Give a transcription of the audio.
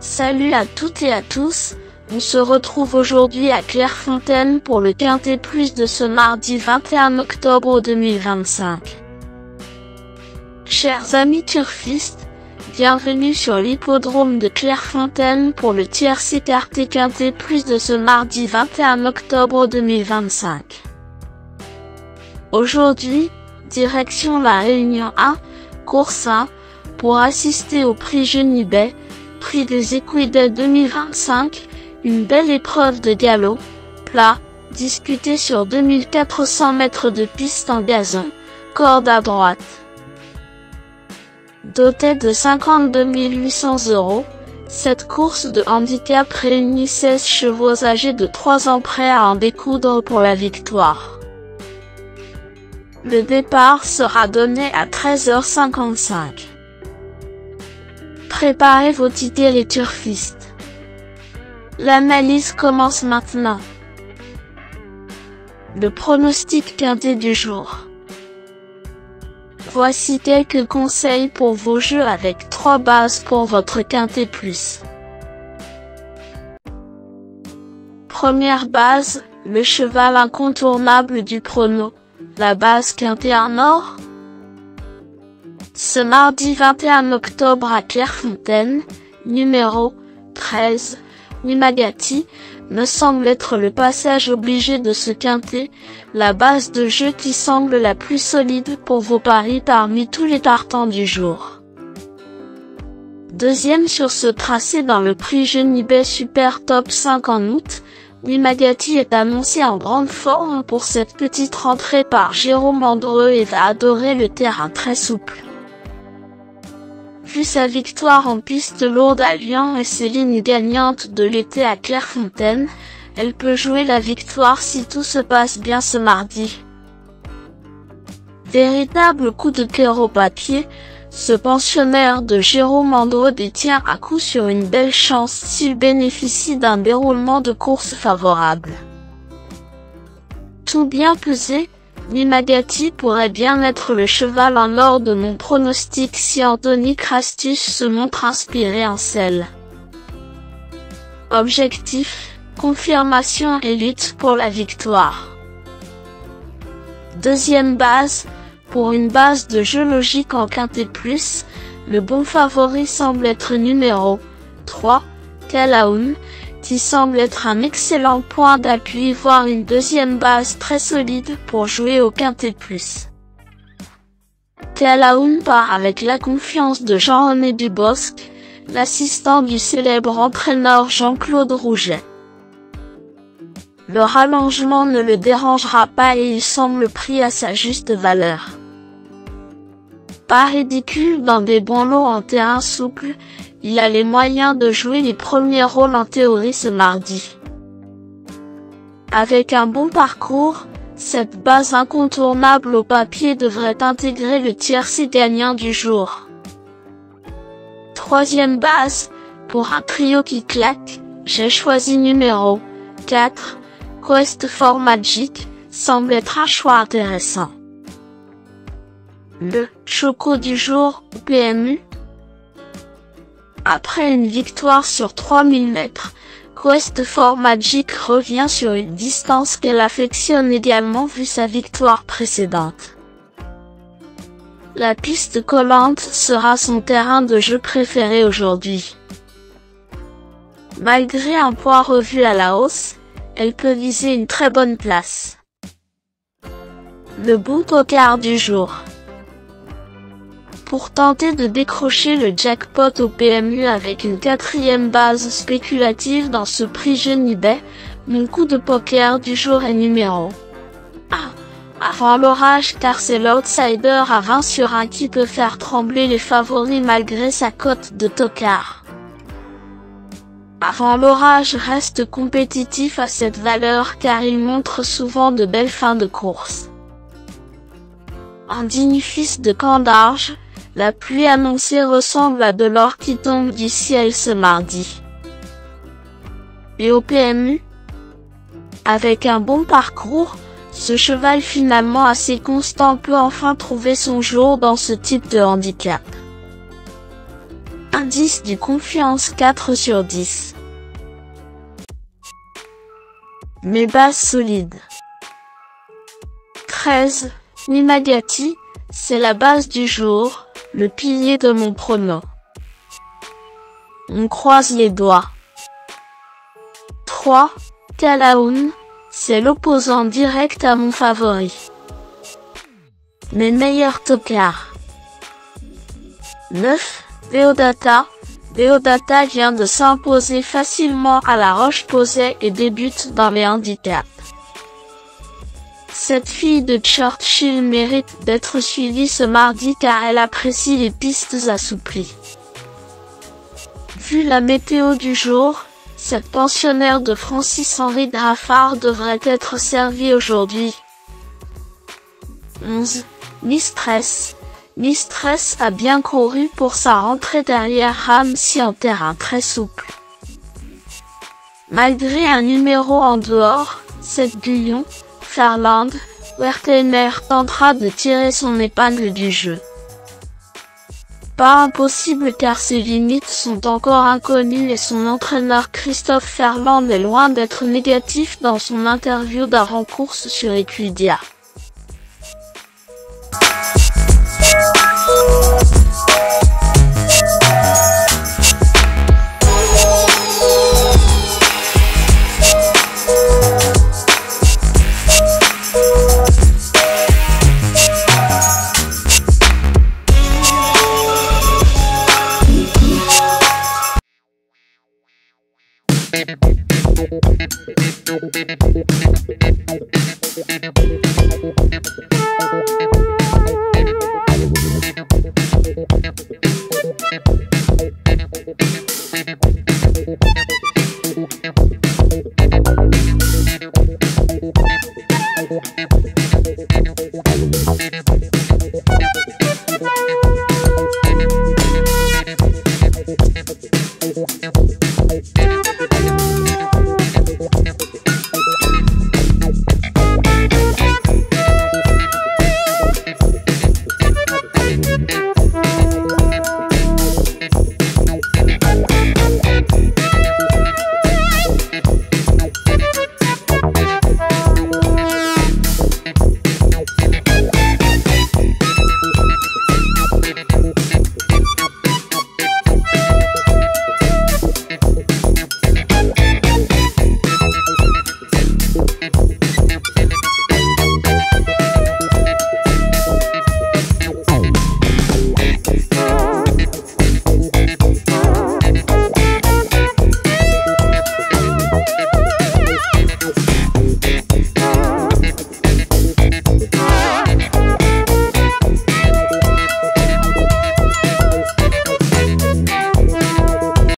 Salut à toutes et à tous, on se retrouve aujourd'hui à Clairefontaine pour le Quintet Plus de ce mardi 21 octobre 2025. Chers amis turfistes, bienvenue sur l'hippodrome de Clairefontaine pour le tiercé écarté Quintet Plus de ce mardi 21 octobre 2025. Aujourd'hui, direction la Réunion 1, course 1, pour assister au prix Genibet, prix des Équidés 2025, une belle épreuve de galop, plat, disputée sur 2400 mètres de piste en gazon, corde à droite. Dotée de 52 800 €, cette course de handicap réunit 16 chevaux âgés de 3 ans prêts à en découdre pour la victoire. Le départ sera donné à 13h55. Préparez vos tickets les turfistes. L'analyse commence maintenant. Le pronostic quintet du jour. Voici quelques conseils pour vos jeux avec 3 bases pour votre quintet plus. Première base, le cheval incontournable du prono, la base quintet en or. Ce mardi 21 octobre à Clairefontaine, numéro 13, Wimagati, me semble être le passage obligé de ce quintet, la base de jeu qui semble la plus solide pour vos paris parmi tous les partants du jour. Deuxième sur ce tracé dans le prix Genibet Super Top 5 en août, Wimagati est annoncé en grande forme pour cette petite rentrée par Jérôme Andreu et va adorer le terrain très souple. Vu sa victoire en piste lourde à Lyon et ses lignes gagnantes de l'été à Clairefontaine, elle peut jouer la victoire si tout se passe bien ce mardi. Véritable coup de cœur au papier, ce pensionnaire de Jérôme Andreu détient à coup sur une belle chance s'il bénéficie d'un déroulement de course favorable. Tout bien pesé, Wimagati pourrait bien être le cheval en or de mon pronostic si Anthony Crastus se montre inspiré en selle. Objectif, confirmation et lutte pour la victoire. Deuxième base, pour une base de jeu logique en quintet plus, le bon favori semble être numéro 3, Kalaoun, qui semble être un excellent point d'appui voire une deuxième base très solide pour jouer au quintet plus. Kalaoun part avec la confiance de Jean-René Dubosc, l'assistant du célèbre entraîneur Jean-Claude Rouget. Le rallongement ne le dérangera pas et il semble pris à sa juste valeur. Pas ridicule dans des bons lots en terrain souple, il a les moyens de jouer les premiers rôles en théorie ce mardi. Avec un bon parcours, cette base incontournable au papier devrait intégrer le tiercé gagnant du jour. Troisième base, pour un trio qui claque, j'ai choisi numéro 4, Quest for Magic, semble être un choix intéressant. Le choco du jour, PMU. Après une victoire sur 3000 mètres, Quest for Magic revient sur une distance qu'elle affectionne également vu sa victoire précédente. La piste collante sera son terrain de jeu préféré aujourd'hui. Malgré un poids revu à la hausse, elle peut viser une très bonne place. Le bon tocard du jour. Pour tenter de décrocher le jackpot au PMU avec une quatrième base spéculative dans ce prix Genibet, mon coup de poker du jour est numéro 1. Avant l'orage car c'est l'outsider à 20 sur 1 qui peut faire trembler les favoris malgré sa cote de tocard. Avant l'orage reste compétitif à cette valeur car il montre souvent de belles fins de course. En digne-fils de Candarge, la pluie annoncée ressemble à de l'or qui tombe du ciel ce mardi. Et au PMU, avec un bon parcours, ce cheval finalement assez constant peut enfin trouver son jour dans ce type de handicap. Indice du confiance 4 sur 10. Mes bases solides. 13. Wimagati, c'est la base du jour, le pilier de mon prono. On croise les doigts. 3. Kalaun, c'est l'opposant direct à mon favori. Mes meilleurs tocards. 9. Deodata. Deodata vient de s'imposer facilement à la Roche-Posay et débute dans les handicaps. Cette fille de Churchill mérite d'être suivie ce mardi car elle apprécie les pistes assouplies. Vu la météo du jour, cette pensionnaire de Francis-Henri Draffard devrait être servie aujourd'hui. 11. Mistress. Mistress a bien couru pour sa rentrée derrière Ramsey en terrain très souple. Malgré un numéro en dehors, cette Guyon, Farland, Werthener tentera de tirer son épingle du jeu. Pas impossible car ses limites sont encore inconnues et son entraîneur Christophe Ferland est loin d'être négatif dans son interview d'avant-course sur Equidia.